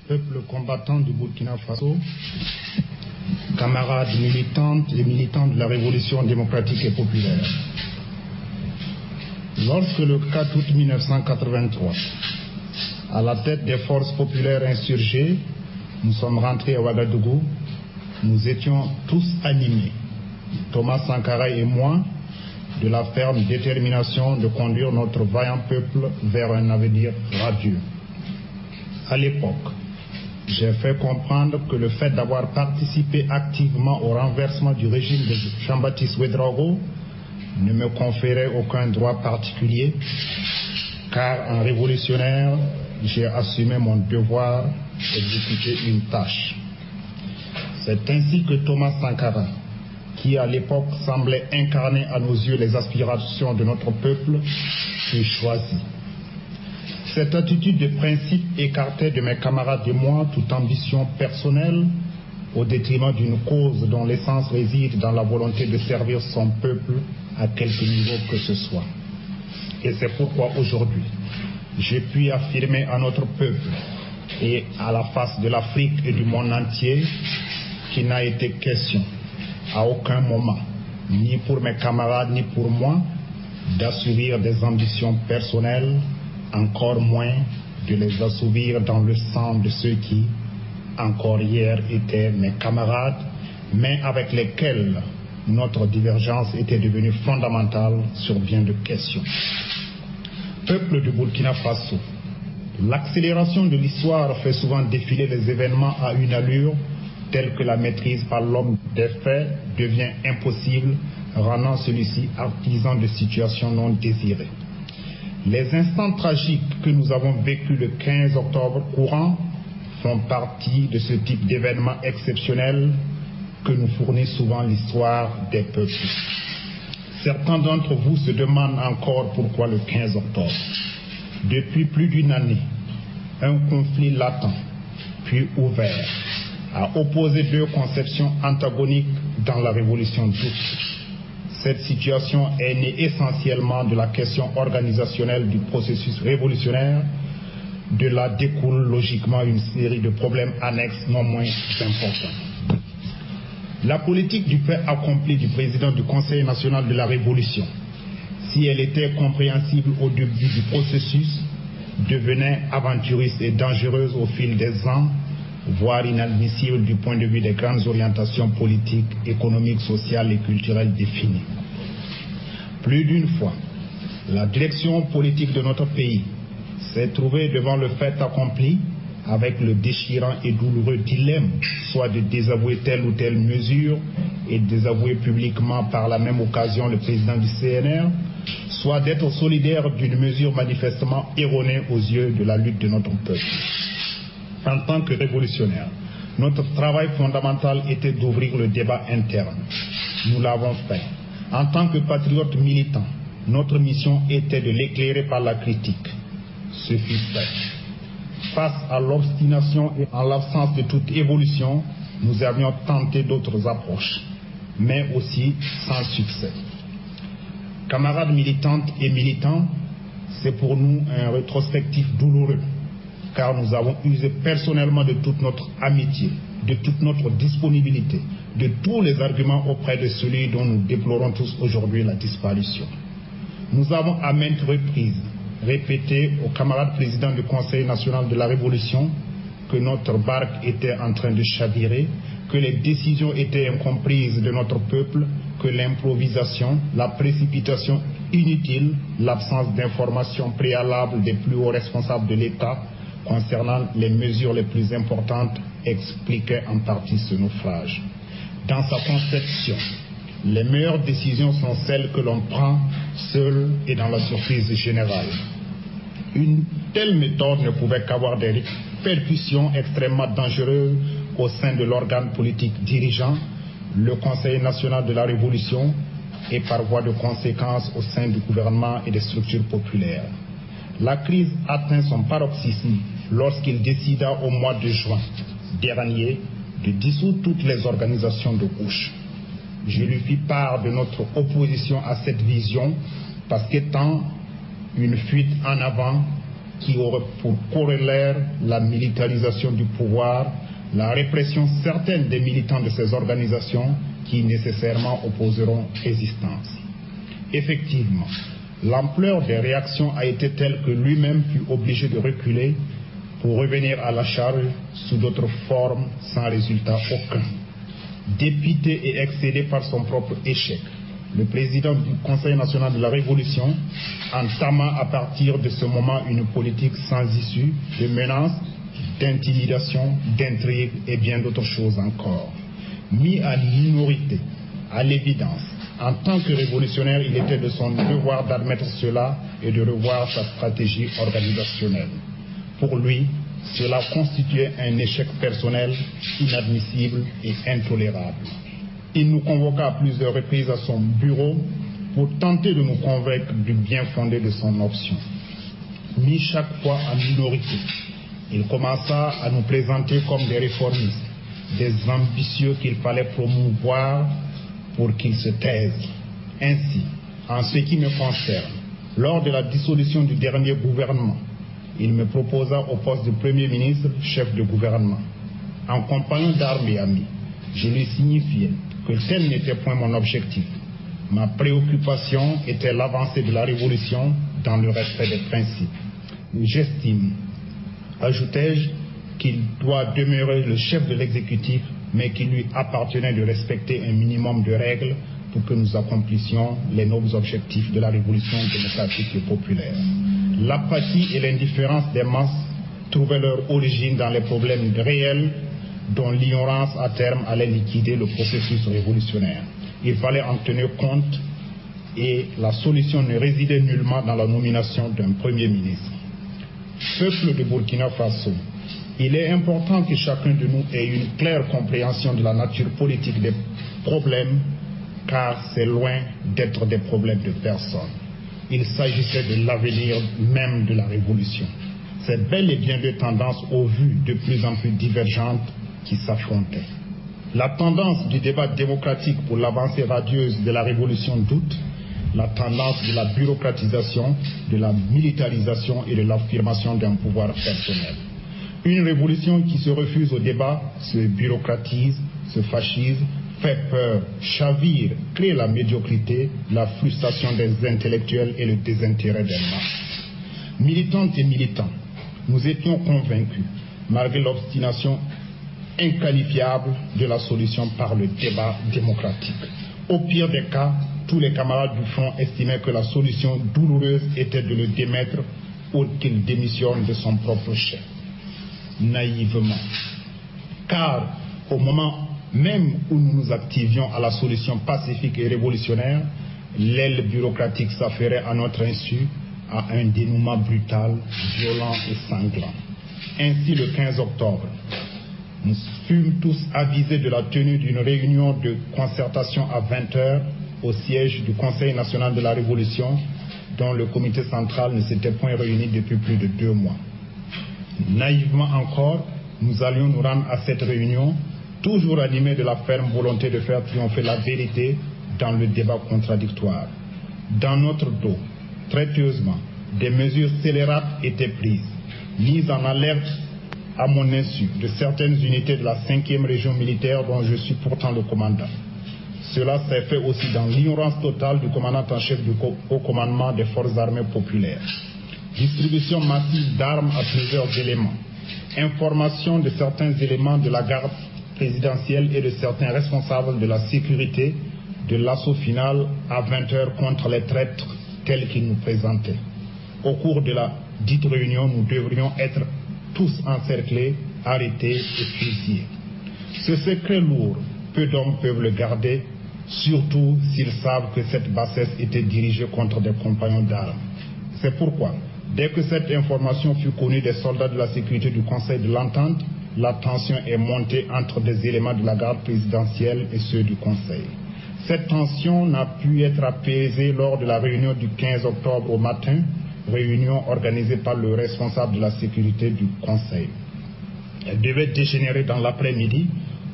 Peuple combattant du Burkina Faso, camarades militantes et militants de la Révolution démocratique et populaire. Lorsque le 4 août 1983, à la tête des forces populaires insurgées, nous sommes rentrés à Ouagadougou, nous étions tous animés, Thomas Sankara et moi, de la ferme détermination de conduire notre vaillant peuple vers un avenir radieux. À l'époque, j'ai fait comprendre que le fait d'avoir participé activement au renversement du régime de Jean-Baptiste Ouédraogo ne me conférait aucun droit particulier, car en révolutionnaire, j'ai assumé mon devoir d'exécuter une tâche. C'est ainsi que Thomas Sankara, qui à l'époque semblait incarner à nos yeux les aspirations de notre peuple, fut choisi. Cette attitude de principe écartait de mes camarades et moi toute ambition personnelle au détriment d'une cause dont l'essence réside dans la volonté de servir son peuple à quelque niveau que ce soit. Et c'est pourquoi aujourd'hui, je puis affirmer à notre peuple et à la face de l'Afrique et du monde entier qu'il n'a été question à aucun moment, ni pour mes camarades ni pour moi, d'assouvir des ambitions personnelles, encore moins de les assouvir dans le sang de ceux qui, encore hier, étaient mes camarades, mais avec lesquels notre divergence était devenue fondamentale sur bien de questions. Peuple du Burkina Faso, l'accélération de l'histoire fait souvent défiler les événements à une allure telle que la maîtrise par l'homme des faits devient impossible, rendant celui-ci artisan de situations non désirées. Les instants tragiques que nous avons vécus le 15 octobre courant font partie de ce type d'événements exceptionnels que nous fournit souvent l'histoire des peuples. Certains d'entre vous se demandent encore pourquoi le 15 octobre. Depuis plus d'une année, un conflit latent, puis ouvert, a opposé deux conceptions antagoniques dans la révolution d'août. Cette situation est née essentiellement de la question organisationnelle du processus révolutionnaire. De là découle logiquement une série de problèmes annexes non moins importants. La politique du fait accompli du président du Conseil national de la Révolution, si elle était compréhensible au début du processus, devenait aventuriste et dangereuse au fil des ans, voire inadmissible du point de vue des grandes orientations politiques, économiques, sociales et culturelles définies. Plus d'une fois, la direction politique de notre pays s'est trouvée devant le fait accompli avec le déchirant et douloureux dilemme, soit de désavouer telle ou telle mesure et de désavouer publiquement par la même occasion le président du CNR, soit d'être solidaire d'une mesure manifestement erronée aux yeux de la lutte de notre peuple. En tant que révolutionnaire, notre travail fondamental était d'ouvrir le débat interne. Nous l'avons fait. En tant que patriotes militants, notre mission était de l'éclairer par la critique. Ce fut fait. Face à l'obstination et en l'absence de toute évolution, nous avions tenté d'autres approches, mais aussi sans succès. Camarades militantes et militants, c'est pour nous un rétrospectif douloureux, car nous avons usé personnellement de toute notre amitié, de toute notre disponibilité, de tous les arguments auprès de celui dont nous déplorons tous aujourd'hui la disparition. Nous avons à maintes reprises répété aux camarades présidents du Conseil national de la Révolution que notre barque était en train de chavirer, que les décisions étaient incomprises de notre peuple, que l'improvisation, la précipitation inutile, l'absence d'informations préalables des plus hauts responsables de l'État concernant les mesures les plus importantes expliquaient en partie ce naufrage. Dans sa conception, les meilleures décisions sont celles que l'on prend seul et dans la surprise générale. Une telle méthode ne pouvait qu'avoir des répercussions extrêmement dangereuses au sein de l'organe politique dirigeant, le Conseil national de la Révolution, et par voie de conséquence au sein du gouvernement et des structures populaires. La crise atteint son paroxysme lorsqu'il décida au mois de juin dernier de dissoudre toutes les organisations de gauche. Je lui fis part de notre opposition à cette vision parce qu'étant une fuite en avant, qui aurait pour corollaire la militarisation du pouvoir, la répression certaine des militants de ces organisations qui nécessairement opposeront résistance. Effectivement, l'ampleur des réactions a été telle que lui-même fut obligé de reculer pour revenir à la charge sous d'autres formes sans résultat aucun. Dépité et excédé par son propre échec, le président du Conseil national de la Révolution entama à partir de ce moment une politique sans issue, de menaces, d'intimidation, d'intrigue et bien d'autres choses encore. Mis à minorité, à l'évidence, en tant que révolutionnaire, il était de son devoir d'admettre cela et de revoir sa stratégie organisationnelle. Pour lui, cela constituait un échec personnel inadmissible et intolérable. Il nous convoqua à plusieurs reprises à son bureau pour tenter de nous convaincre du bien fondé de son option. Mis chaque fois en minorité, il commença à nous présenter comme des réformistes, des ambitieux qu'il fallait promouvoir pour qu'ils se taisent. Ainsi, en ce qui me concerne, lors de la dissolution du dernier gouvernement, il me proposa au poste de Premier ministre, chef de gouvernement. En compagnon d'armes et amis, je lui signifiais que tel n'était point mon objectif. Ma préoccupation était l'avancée de la révolution dans le respect des principes. J'estime, ajoutai-je, qu'il doit demeurer le chef de l'exécutif, mais qu'il lui appartenait de respecter un minimum de règles pour que nous accomplissions les nobles objectifs de la révolution démocratique et populaire. L'apathie et l'indifférence des masses trouvaient leur origine dans les problèmes réels dont l'ignorance à terme allait liquider le processus révolutionnaire. Il fallait en tenir compte et la solution ne résidait nullement dans la nomination d'un Premier ministre. Peuple de Burkina Faso, il est important que chacun de nous ait une claire compréhension de la nature politique des problèmes, car c'est loin d'être des problèmes de personne. Il s'agissait de l'avenir même de la révolution. C'est bel et bien deux tendances aux vues de plus en plus divergentes qui s'affrontaient. La tendance du débat démocratique pour l'avancée radieuse de la révolution d'août, la tendance de la bureaucratisation, de la militarisation et de l'affirmation d'un pouvoir personnel. Une révolution qui se refuse au débat se bureaucratise, se fascise, fait peur, chavire, crée la médiocrité, la frustration des intellectuels et le désintérêt des masses. Militantes et militants, nous étions convaincus, malgré l'obstination inqualifiable de la solution par le débat démocratique. Au pire des cas, tous les camarades du front estimaient que la solution douloureuse était de le démettre ou qu'il démissionne de son propre chef. Naïvement. Car au moment même où nous nous activions à la solution pacifique et révolutionnaire, l'aile bureaucratique s'affairait à notre insu à un dénouement brutal, violent et sanglant. Ainsi, le 15 octobre, nous fûmes tous avisés de la tenue d'une réunion de concertation à 20h au siège du Conseil national de la Révolution, dont le comité central ne s'était point réuni depuis plus de 2 mois. Naïvement encore, nous allions nous rendre à cette réunion, toujours animés de la ferme volonté de faire triompher la vérité dans le débat contradictoire. Dans notre dos, traîtreusement, des mesures scélérates étaient prises, mises en alerte à mon insu de certaines unités de la 5e région militaire dont je suis pourtant le commandant. Cela s'est fait aussi dans l'ignorance totale du commandant en chef du haut commandement des forces armées populaires. Distribution massive d'armes à plusieurs éléments, information de certains éléments de la garde présidentielle et de certains responsables de la sécurité de l'assaut final à 20h contre les traîtres tels qu'ils nous présentaient. Au cours de la dite réunion, nous devrions être tous encerclés, arrêtés et fusillés. Ce secret lourd, peu d'hommes peuvent le garder, surtout s'ils savent que cette bassesse était dirigée contre des compagnons d'armes. C'est pourquoi, dès que cette information fut connue des soldats de la sécurité du Conseil de l'Entente, la tension est montée entre des éléments de la garde présidentielle et ceux du Conseil. Cette tension n'a pu être apaisée lors de la réunion du 15 octobre au matin, réunion organisée par le responsable de la sécurité du Conseil. Elle devait dégénérer dans l'après-midi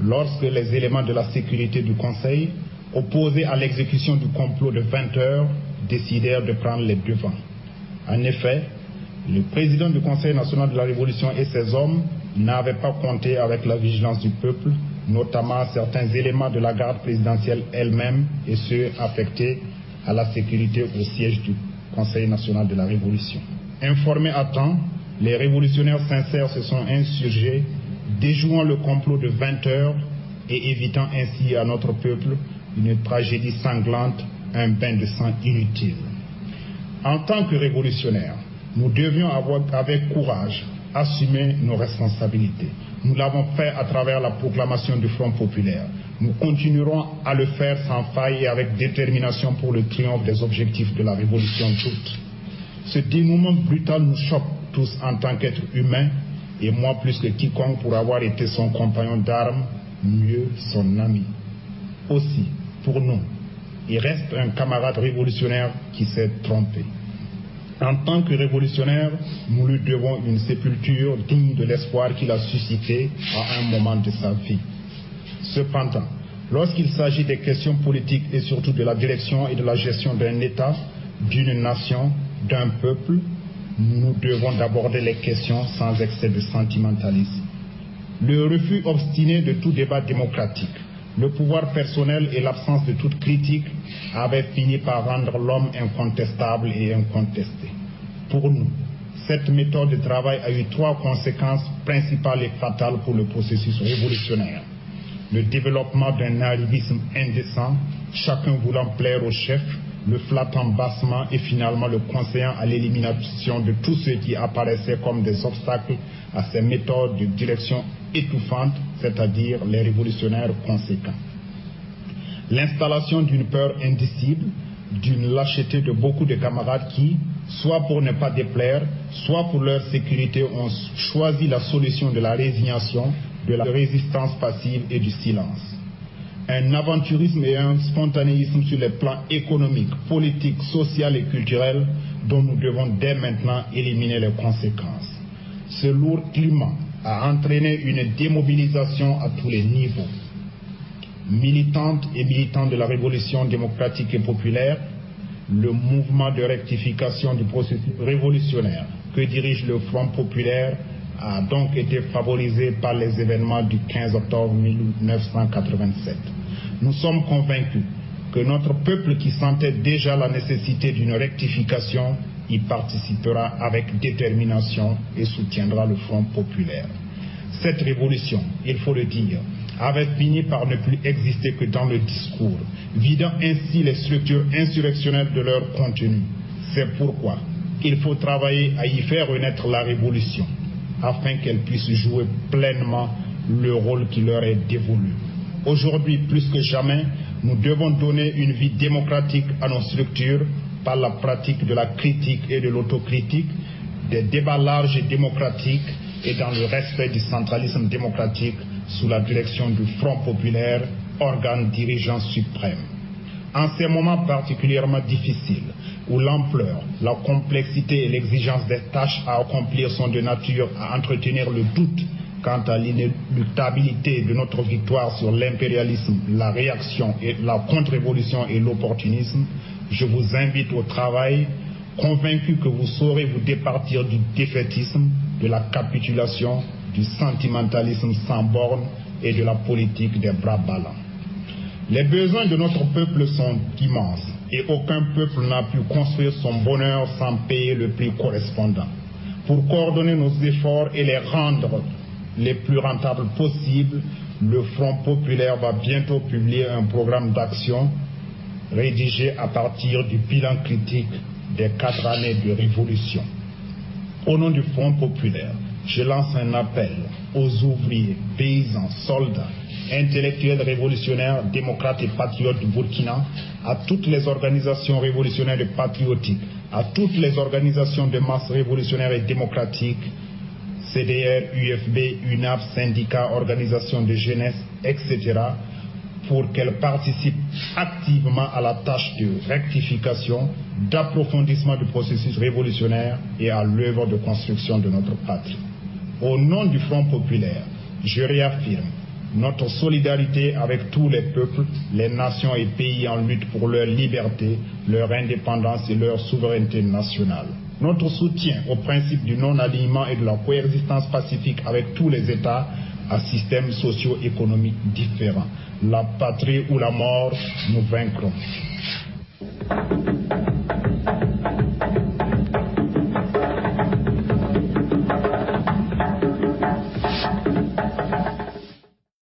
lorsque les éléments de la sécurité du Conseil, opposés à l'exécution du complot de 20h, décidèrent de prendre les devants. En effet, Le président du Conseil national de la Révolution et ses hommes n'avaient pas compté avec la vigilance du peuple, notamment certains éléments de la garde présidentielle elle-même et ceux affectés à la sécurité au siège du Conseil national de la Révolution. Informés à temps, les révolutionnaires sincères se sont insurgés, déjouant le complot de 20 heures et évitant ainsi à notre peuple une tragédie sanglante, un bain de sang inutile. En tant que révolutionnaires, nous devions avec courage assumer nos responsabilités. Nous l'avons fait à travers la proclamation du Front populaire. Nous continuerons à le faire sans faille et avec détermination pour le triomphe des objectifs de la révolution toute. Ce dénouement brutal nous choque tous en tant qu'êtres humains, et moi plus que quiconque pour avoir été son compagnon d'armes, mieux son ami. Aussi, pour nous, il reste un camarade révolutionnaire qui s'est trompé. En tant que révolutionnaire, nous lui devons une sépulture digne de l'espoir qu'il a suscité à un moment de sa vie. Cependant, lorsqu'il s'agit des questions politiques et surtout de la direction et de la gestion d'un État, d'une nation, d'un peuple, nous devons d'aborder les questions sans excès de sentimentalisme. Le refus obstiné de tout débat démocratique, le pouvoir personnel et l'absence de toute critique avaient fini par rendre l'homme incontestable et incontesté. Pour nous, cette méthode de travail a eu 3 conséquences principales et fatales pour le processus révolutionnaire. Le développement d'un arrivisme indécent, chacun voulant plaire au chef, le flattant bassement et finalement le conseillant à l'élimination de tous ceux qui apparaissaient comme des obstacles à ces méthodes de direction étouffantes, c'est-à-dire les révolutionnaires conséquents. L'installation d'une peur indicible, d'une lâcheté de beaucoup de camarades qui, soit pour ne pas déplaire, soit pour leur sécurité, ont choisi la solution de la résignation, de la résistance passive et du silence. Un aventurisme et un spontanéisme sur les plans économiques, politiques, social et culturel dont nous devons dès maintenant éliminer les conséquences. Ce lourd climat a entraîné une démobilisation à tous les niveaux. Militantes et militants de la révolution démocratique et populaire, le mouvement de rectification du processus révolutionnaire que dirige le Front populaire a donc été favorisé par les événements du 15 octobre 1987. Nous sommes convaincus que notre peuple qui sentait déjà la nécessité d'une rectification y participera avec détermination et soutiendra le Front populaire. Cette révolution, il faut le dire, avait fini par ne plus exister que dans le discours, vidant ainsi les structures insurrectionnelles de leur contenu. C'est pourquoi il faut travailler à y faire renaître la révolution, afin qu'elle puisse jouer pleinement le rôle qui leur est dévolu. Aujourd'hui, plus que jamais, nous devons donner une vie démocratique à nos structures par la pratique de la critique et de l'autocritique, des débats larges et démocratiques et dans le respect du centralisme démocratique sous la direction du Front populaire, organe dirigeant suprême. En ces moments particulièrement difficiles, où l'ampleur, la complexité et l'exigence des tâches à accomplir sont de nature à entretenir le doute quant à l'inéluctabilité de notre victoire sur l'impérialisme, la réaction, et la contre-révolution et l'opportunisme, je vous invite au travail, convaincu que vous saurez vous départir du défaitisme, de la capitulation, du sentimentalisme sans borne et de la politique des bras ballants. Les besoins de notre peuple sont immenses et aucun peuple n'a pu construire son bonheur sans payer le prix correspondant. Pour coordonner nos efforts et les rendre les plus rentables possibles, le Front populaire va bientôt publier un programme d'action rédigé à partir du bilan critique des 4 années de révolution. Au nom du Front populaire, je lance un appel aux ouvriers, paysans, soldats, intellectuels révolutionnaires, démocrates et patriotes du Burkina, à toutes les organisations révolutionnaires et patriotiques, à toutes les organisations de masse révolutionnaires et démocratiques, CDR, UFB, UNAP, syndicats, organisations de jeunesse, etc., pour qu'elles participent activement à la tâche de rectification, d'approfondissement du processus révolutionnaire et à l'œuvre de construction de notre patrie. Au nom du Front populaire, je réaffirme notre solidarité avec tous les peuples, les nations et pays en lutte pour leur liberté, leur indépendance et leur souveraineté nationale. notre soutien au principe du non-alignement et de la coexistence pacifique avec tous les États à systèmes socio-économiques différents. La patrie ou la mort, nous vaincrons.